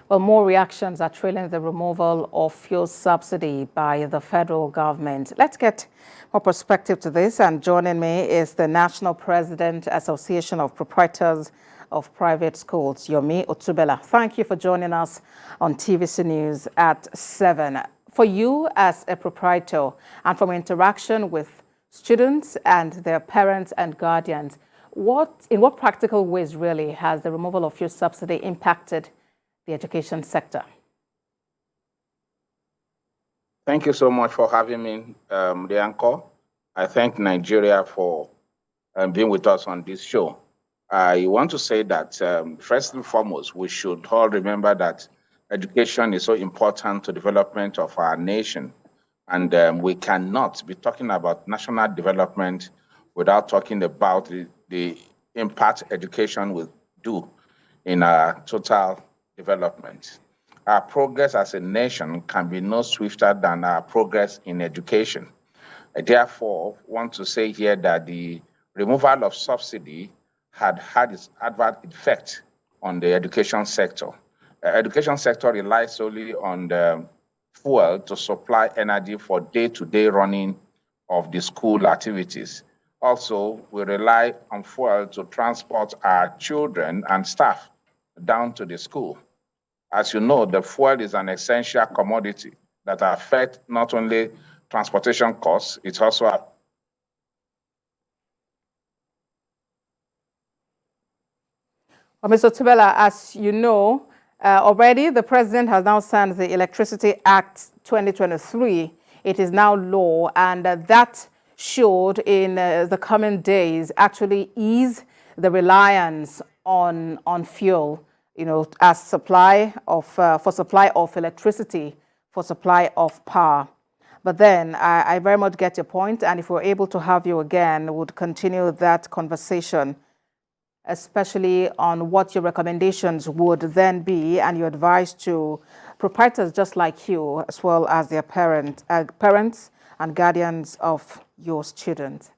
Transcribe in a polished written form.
Well, more reactions are trailing the removal of fuel subsidy by the federal government. Let's get more perspective to this. And joining me is the National President, Association of Proprietors of Private Schools, Yomi Otubela. Thank you for joining us on TVC News at 7. For you as a proprietor and from interaction with students and their parents and guardians, in what practical ways really has the removal of fuel subsidy impacted the education sector? Thank you so much for having me, the anchor. I thank Nigeria for being with us on this show. I want to say that first and foremost, we should all remember that education is so important to development of our nation. And we cannot be talking about national development without talking about the impact education will do in our total development. Our progress as a nation can be no swifter than our progress in education. I therefore want to say here that the removal of subsidy had its adverse effect on the education sector. The education sector relies solely on the fuel to supply energy for day-to-day running of the school activities. Also, we rely on fuel to transport our children and staff down to the school. As you know, the fuel is an essential commodity that affects not only transportation costs, it also Well, Mr. Otubela, as you know, already the president has now signed the Electricity Act 2023. It is now law, and that should, in the coming days, actually ease the reliance on fuel, as supply of for supply of electricity, for supply of power. But then I very much get your point, and if we're able to have you again, we'll continue that conversation, especially on what your recommendations would then be and your advice to proprietors just like you, as well as their parents and guardians of your students.